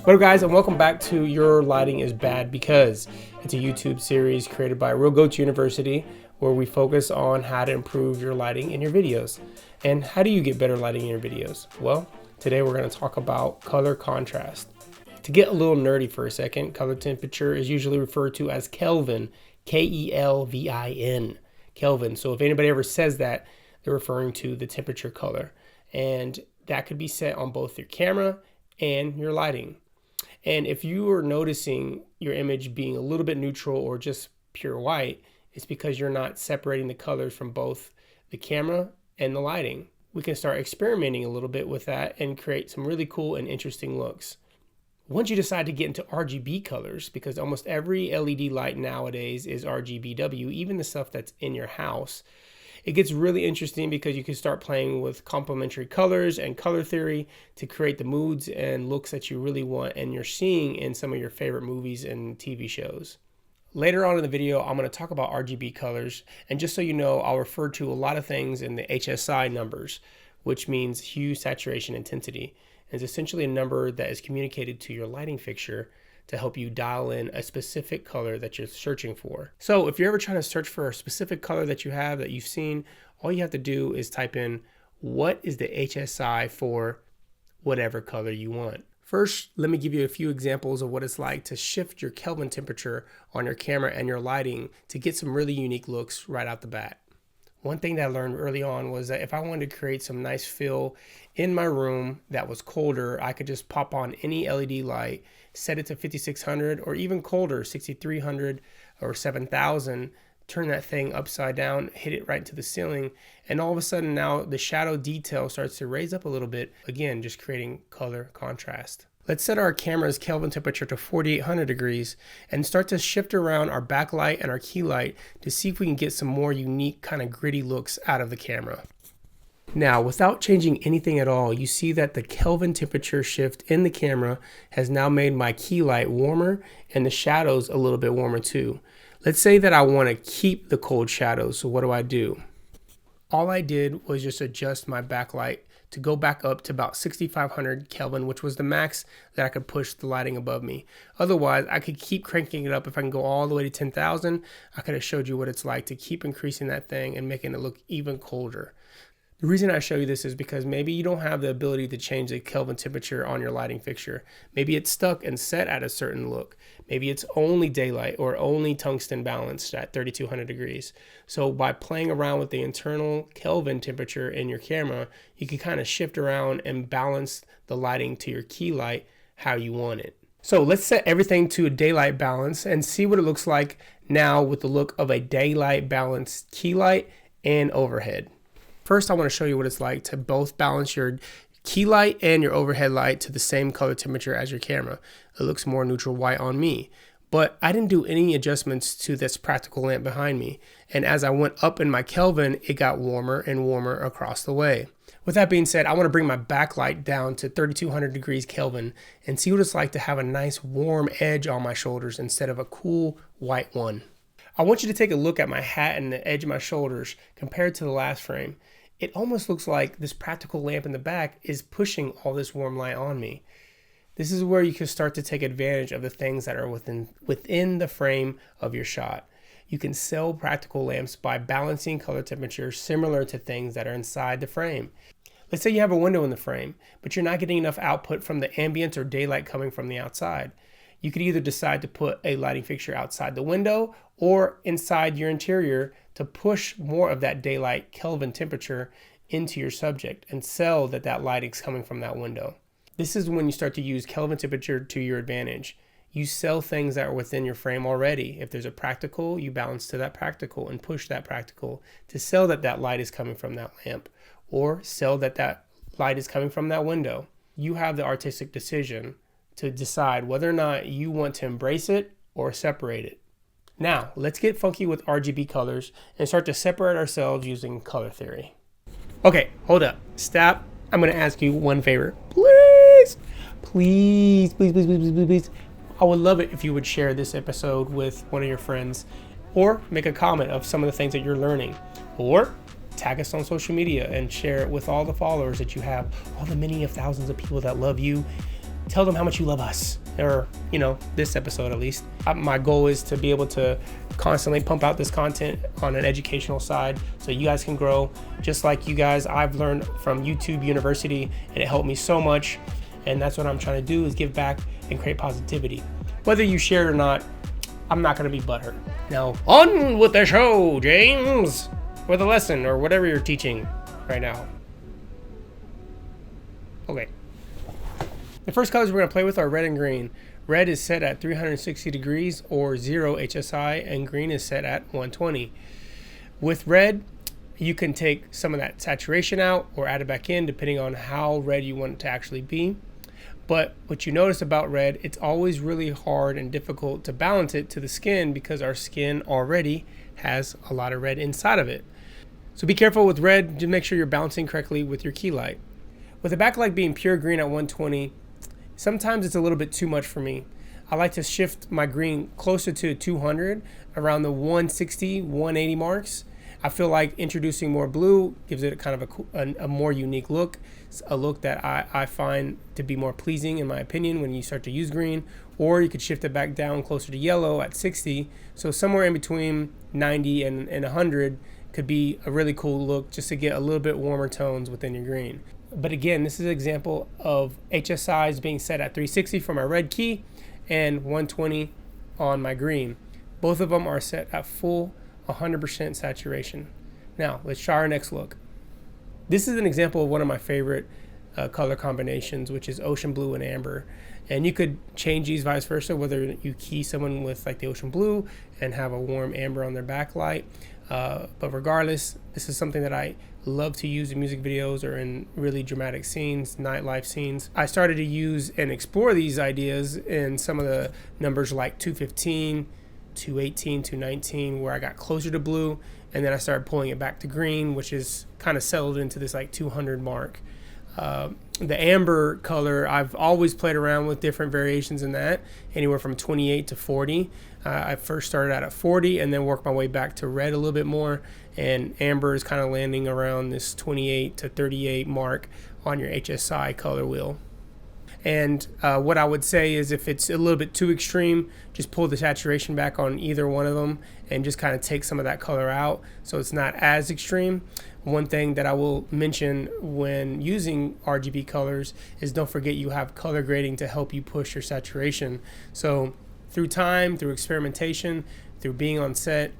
What up, guys, and welcome back to Your Lighting is Bad Because. It's a YouTube series created by Real Goats University where we focus on how to improve your lighting in your videos. And how do you get better lighting in your videos? Well, today we're going to talk about color contrast. To get a little nerdy for a second, color temperature is usually referred to as Kelvin, K-E-L-V-I-N, Kelvin. So if anybody ever says that, they're referring to the temperature color. And that could be set on both your camera and your lighting. And if you are noticing your image being a little bit neutral or just pure white, it's because you're not separating the colors from both the camera and the lighting. We can start experimenting a little bit with that and create some really cool and interesting looks. Once you decide to get into RGB colors, because almost every LED light nowadays is RGBW, even the stuff that's in your house, it gets really interesting because you can start playing with complementary colors and color theory to create the moods and looks that you really want and you're seeing in some of your favorite movies and TV shows. Later on in the video, I'm going to talk about RGB colors, and just so you know, I'll refer to a lot of things in the HSI numbers, which means hue, saturation, intensity. It's essentially a number that is communicated to your lighting fixture to help you dial in a specific color that you're searching for. So if you're ever trying to search for a specific color that you have that you've seen, all you have to do is type in what is the HSI for whatever color you want. First, let me give you a few examples of what it's like to shift your Kelvin temperature on your camera and your lighting to get some really unique looks right out the bat. One thing that I learned early on was that if I wanted to create some nice feel in my room that was colder, I could just pop on any LED light, set it to 5600 or even colder, 6300 or 7000, turn that thing upside down, hit it right to the ceiling, and all of a sudden now the shadow detail starts to raise up a little bit, again, just creating color contrast. Let's set our camera's Kelvin temperature to 4800 degrees and start to shift around our backlight and our key light to see if we can get some more unique kind of gritty looks out of the camera. Now, without changing anything at all, you see that the Kelvin temperature shift in the camera has now made my key light warmer and the shadows a little bit warmer too. Let's say that I want to keep the cold shadows, so what do? All I did was just adjust my backlight to go back up to about 6500 Kelvin, which was the max that I could push the lighting above me. Otherwise, I could keep cranking it up. If I can go all the way to 10,000, I could have showed you what it's like to keep increasing that thing and making it look even colder. The reason I show you this is because maybe you don't have the ability to change the Kelvin temperature on your lighting fixture. Maybe it's stuck and set at a certain look. Maybe it's only daylight or only tungsten balanced at 3200 degrees. So by playing around with the internal Kelvin temperature in your camera, you can kind of shift around and balance the lighting to your key light how you want it. So let's set everything to a daylight balance and see what it looks like now with the look of a daylight balanced key light and overhead. First, I want to show you what it's like to both balance your key light and your overhead light to the same color temperature as your camera. It looks more neutral white on me, but I didn't do any adjustments to this practical lamp behind me. And as I went up in my Kelvin, it got warmer and warmer across the way. With that being said, I want to bring my backlight down to 3200 degrees Kelvin and see what it's like to have a nice warm edge on my shoulders instead of a cool white one. I want you to take a look at my hat and the edge of my shoulders compared to the last frame. It almost looks like this practical lamp in the back is pushing all this warm light on me. This is where you can start to take advantage of the things that are within the frame of your shot. You can sell practical lamps by balancing color temperature similar to things that are inside the frame. Let's say you have a window in the frame, but you're not getting enough output from the ambient or daylight coming from the outside. You could either decide to put a lighting fixture outside the window or inside your interior to push more of that daylight Kelvin temperature into your subject and sell that lighting is coming from that window. This is when you start to use Kelvin temperature to your advantage. You sell things that are within your frame already. If there's a practical, you balance to that practical and push that practical to sell that light is coming from that lamp, or sell that light is coming from that window. You have the artistic decision to decide whether or not you want to embrace it or separate it. Now, let's get funky with RGB colors and start to separate ourselves using color theory. Okay, hold up. Stop. I'm going to ask you one favor. Please. I would love it if you would share this episode with one of your friends or make a comment of some of the things that you're learning, or tag us on social media and share it with all the followers that you have, all the many of thousands of people that love you tell them how much you love us, or, you know, this episode at least. My goal is to be able to constantly pump out this content on an educational side so you guys can grow just like you guys. I've learned from YouTube University, and it helped me so much, and that's what I'm trying to do, is give back and create positivity. Whether you share it or not, I'm not going to be butthurt. Now, on with the show, James, or the lesson, or whatever you're teaching right now. Okay. The first colors we're going to play with are red and green. Red is set at 360 degrees or 0 HSI, and green is set at 120. With red, you can take some of that saturation out or add it back in depending on how red you want it to actually be. But what you notice about red, it's always really hard and difficult to balance it to the skin because our skin already has a lot of red inside of it. So be careful with red to make sure you're balancing correctly with your key light. With the backlight being pure green at 120, sometimes it's a little bit too much for me. I like to shift my green closer to 200, around the 160, 180 marks. I feel like introducing more blue gives it kind of a more unique look, a look that I find to be more pleasing in my opinion when you start to use green. Or you could shift it back down closer to yellow at 60. So somewhere in between 90 and 100 could be a really cool look just to get a little bit warmer tones within your green. But again, this is an example of HSIs being set at 360 for my red key and 120 on my green. Both of them are set at full 100% saturation. Now, let's try our next look. This is an example of one of my favorite color combinations, which is ocean blue and amber. And you could change these vice versa, whether you key someone with like the ocean blue and have a warm amber on their backlight. But regardless, this is something that I love to use in music videos or in really dramatic scenes, nightlife scenes. I started to use and explore these ideas in some of the numbers like 215, 218, 219, where I got closer to blue, and then I started pulling it back to green, which is kind of settled into this like 200 mark. The amber color, I've always played around with different variations in that, anywhere from 28 to 40. I first started out at 40 and then worked my way back to red a little bit more, and amber is kind of landing around this 28 to 38 mark on your HSI color wheel. And what I would say is if it's a little bit too extreme, just pull the saturation back on either one of them and just kind of take some of that color out so it's not as extreme. One thing that I will mention when using RGB colors is don't forget you have color grading to help you push your saturation. So through time, through experimentation, through being on set,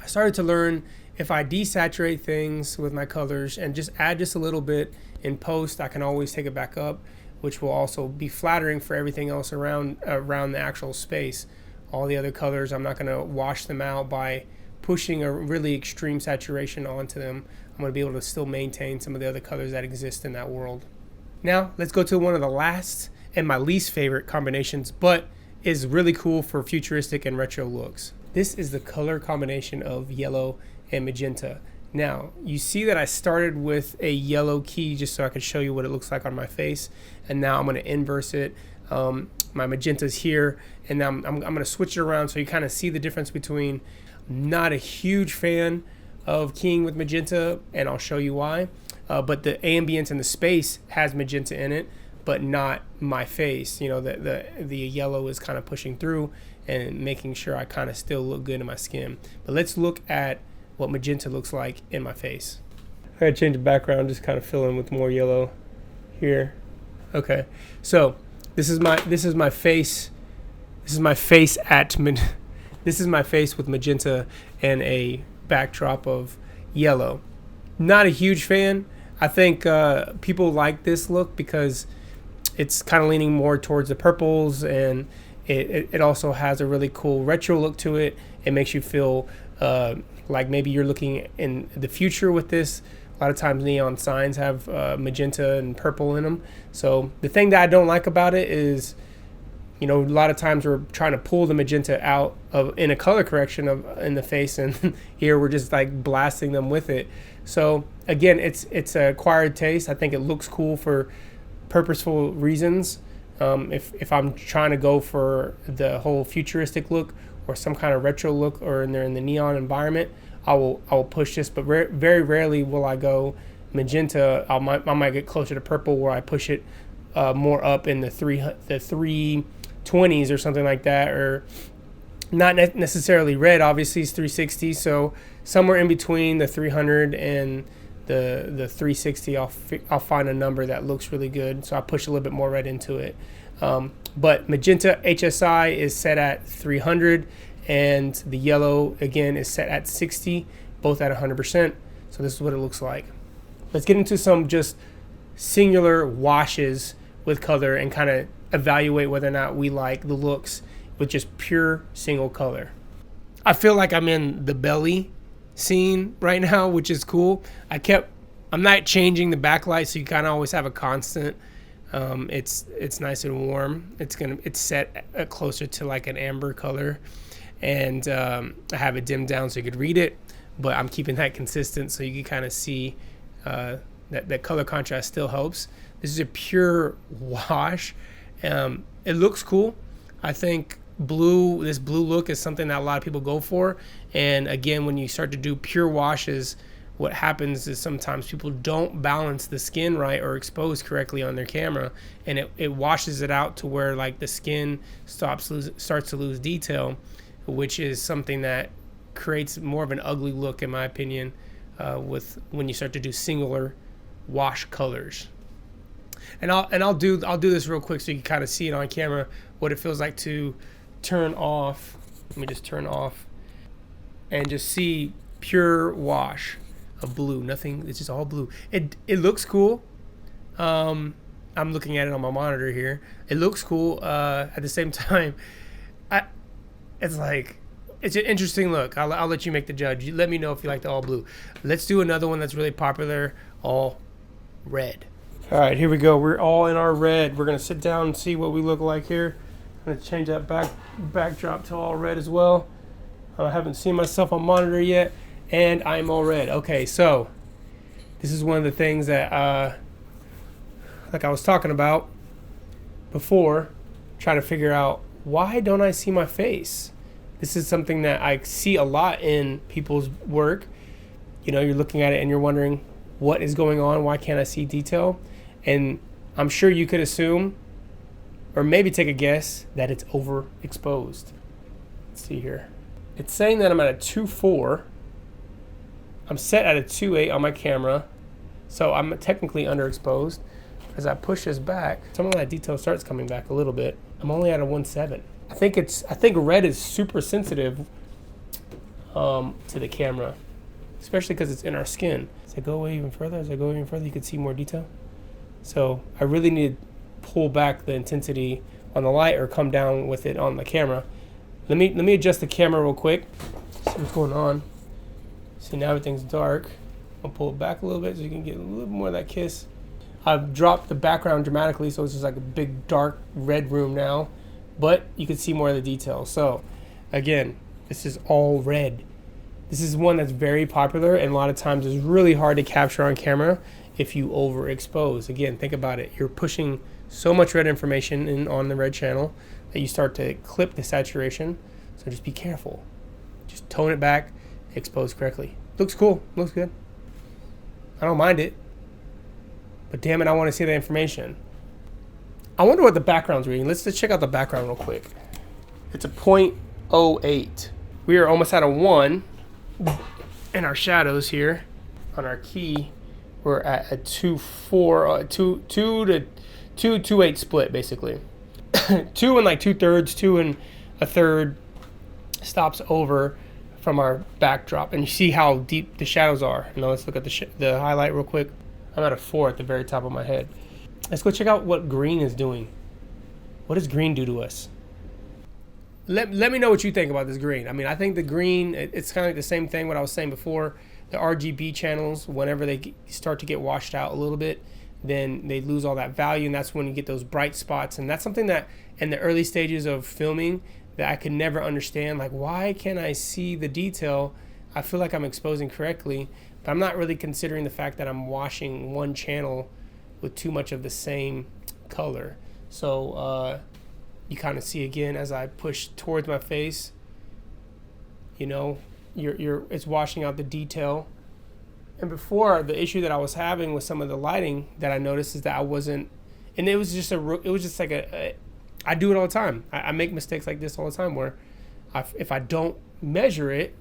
I started to learn if I desaturate things with my colors and just add just a little bit in post, I can always take it back up, which will also be flattering for everything else around the actual space. All the other colors, I'm not going to wash them out by pushing a really extreme saturation onto them. I'm going to be able to still maintain some of the other colors that exist in that world. Now, let's go to one of the last and my least favorite combinations, but is really cool for futuristic and retro looks. This is the color combination of yellow and magenta. Now, you see that I started with a yellow key just so I could show you what it looks like on my face, and now I'm going to inverse it. My magenta's here, and now I'm going to switch it around so you kind of see the difference between. I'm not a huge fan of keying with magenta, and I'll show you why. But the ambience and the space has magenta in it, but not my face. You know, the yellow is kind of pushing through and making sure I kind of still look good in my skin. But let's look at what magenta looks like in my face. I gotta change the background, just kind of fill in with more yellow here. Okay, so this is my face. This is my face this is my face with magenta and a backdrop of yellow. Not a huge fan. I think people like this look because it's kind of leaning more towards the purples, and it also has a really cool retro look to it. It makes you feel like maybe you're looking in the future with this. A lot of times neon signs have magenta and purple in them. So the thing that I don't like about it is, you know, a lot of times we're trying to pull the magenta out in a color correction in the face, and here we're just like blasting them with it. So again, it's an acquired taste. I think it looks cool for purposeful reasons. If I'm trying to go for the whole futuristic look or some kind of retro look, or in the neon environment, I will push this. But very rarely will I go magenta. I might get closer to purple where I push it more up in the 320s or something like that, or not necessarily red. Obviously it's 360, so somewhere in between the 300 and the 360, I'll find a number that looks really good, so I push a little bit more red into it. But magenta HSI is set at 300, and the yellow again is set at 60, both at 100%. So this is what it looks like. Let's get into some just singular washes with color and kind of evaluate whether or not we like the looks with just pure single color. I feel like I'm in the belly scene right now, which is cool. I'm not changing the backlight, so you kind of always have a constant. It's nice and warm. It's set closer to like an amber color, and I have it dimmed down so you could read it, but I'm keeping that consistent so you can kind of see that color contrast still helps. This is a pure wash. It looks cool. I think this blue look is something that a lot of people go for. And again, when you start to do pure washes, what happens is sometimes people don't balance the skin right or expose correctly on their camera, and it washes it out to where like the skin starts to lose detail, which is something that creates more of an ugly look, in my opinion, when you start to do singular wash colors. And I'll do this real quick so you can kind of see it on camera what it feels like to turn off. Let me just turn off and just see pure wash of blue. Nothing. It's just all blue. It looks cool. I'm looking at it on my monitor here. It looks cool. At the same time, it's an interesting look. I'll let you make the judge. You let me know if you like the all blue. Let's do another one that's really popular, all red. All right, here we go. We're all in our red. We're gonna sit down and see what we look like here. I'm gonna change that backdrop to all red as well. I haven't seen myself on monitor yet, and I'm all red. Okay, so this is one of the things that, like I was talking about before, trying to figure out why don't I see my face. This is something that I see a lot in people's work. You know, you're looking at it and you're wondering what is going on. Why can't I see detail? And I'm sure you could assume, or maybe take a guess, that it's overexposed. Let's see here. It's saying that I'm at a 2.4. I'm set at a 2.8 on my camera, so I'm technically underexposed. As I push this back, some of that detail starts coming back a little bit. I'm only at a 1.7. I think red is super sensitive to the camera, especially because it's in our skin. As I go even further, you can see more detail. So I really need to pull back the intensity on the light or come down with it on the camera. Let me adjust the camera real quick. See what's going on. See, now everything's dark. I'll pull it back a little bit so you can get a little more of that kiss. I've dropped the background dramatically, so it's just like a big dark red room now, but you can see more of the detail. So again, this is all red. This is one that's very popular, and a lot of times is really hard to capture on camera if you overexpose. Again, think about it. You're pushing so much red information in on the red channel that you start to clip the saturation. So just be careful. Just tone it back, expose correctly. Looks cool, looks good. I don't mind it, but damn it, I want to see the information. I wonder what the background's reading. Let's check out the background real quick. It's a 0.08. We are almost at a 1 in our shadows here. On our key, we're at a 2.4, 2 to 2.8 split, basically. 2 and like 2/3, 2 and a third stops over from our backdrop, and you see how deep the shadows are. Now let's look at the highlight real quick. I'm at a 4 at the very top of my head. Let's go check out what green is doing. What does green do to us? Let me know what you think about this green. I mean, I think the green, it's kind of like the same thing what I was saying before. The RGB channels, whenever they start to get washed out a little bit, then they lose all that value, and that's when you get those bright spots. And that's something that in the early stages of filming that I could never understand. Like, why can't I see the detail? I feel like I'm exposing correctly, but I'm not really considering the fact that I'm washing one channel with too much of the same color. So you kind of see again as I push towards my face, you know, it's washing out the detail. And before, the issue that I was having with some of the lighting that I noticed is that And it was just like I do it all the time. I make mistakes like this all the time where if I don't measure it,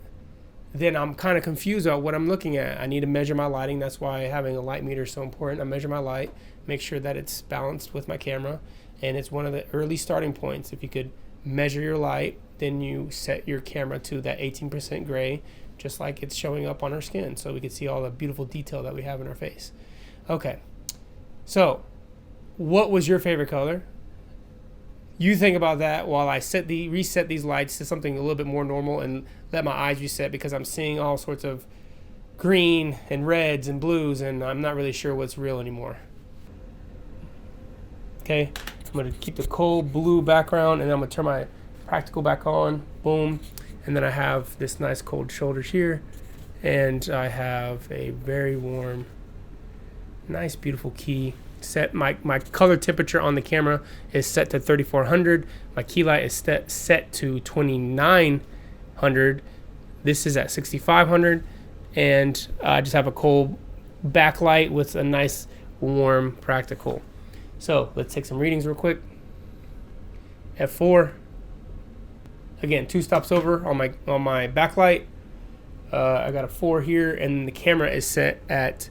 then I'm kind of confused about what I'm looking at. I need to measure my lighting. That's why having a light meter is so important. I measure my light, make sure that it's balanced with my camera, and it's one of the early starting points. If you could measure your light, then you set your camera to that 18% gray, just like it's showing up on our skin, so we can see all the beautiful detail that we have in our face. Okay, so what was your favorite color? You think about that while I reset these lights to something a little bit more normal and let my eyes reset, because I'm seeing all sorts of green and reds and blues, and I'm not really sure what's real anymore. Okay, I'm gonna keep the cold blue background, and then I'm gonna turn my practical back on. Boom. And then I have this nice cold shoulders here, and I have a very warm, nice, beautiful key. Set my color temperature on the camera is set to 3400. My key light is set to 2900. This is at 6500, and I just have a cold backlight with a nice warm practical. So let's take some readings real quick. F4. Again, 2 stops over on my backlight. I got a 4 here, and the camera is set at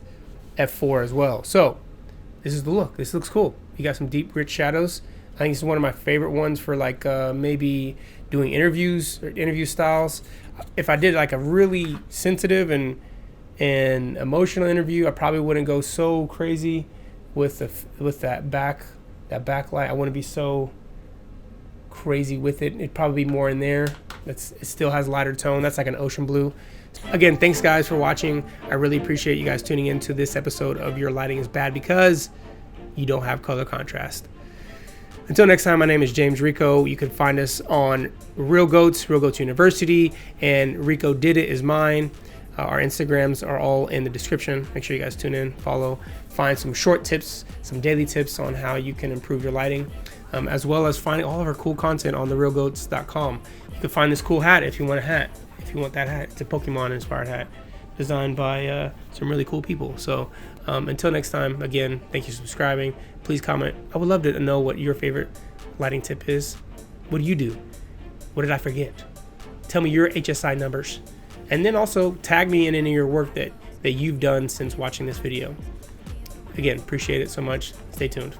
F4 as well. So this is the look. This looks cool. You got some deep, rich shadows. I think this is one of my favorite ones for like maybe doing interviews or interview styles. If I did like a really sensitive and emotional interview, I probably wouldn't go so crazy with that backlight. I wouldn't be so crazy with it. It'd probably be more in there. It still has lighter tone. That's like an ocean blue. Again, thanks guys for watching. I really appreciate you guys tuning into this episode of Your Lighting is Bad Because You Don't Have Color Contrast. Until next time, my name is James Rico. You can find us on Real Goats University, and Rico Did It is mine. Our Instagrams are all in the description. Make sure you guys tune in, follow, find some short tips, some daily tips on how you can improve your lighting, as well as finding all of our cool content on therealgoats.com. You can find this cool hat if you want a hat. If you want that hat, it's a Pokemon inspired hat designed by some really cool people. So until next time, again, thank you for subscribing. Please comment. I would love to know what your favorite lighting tip is. What do you do? What did I forget? Tell me your HSI numbers. And then also tag me in any of your work that you've done since watching this video. Again, appreciate it so much. Stay tuned.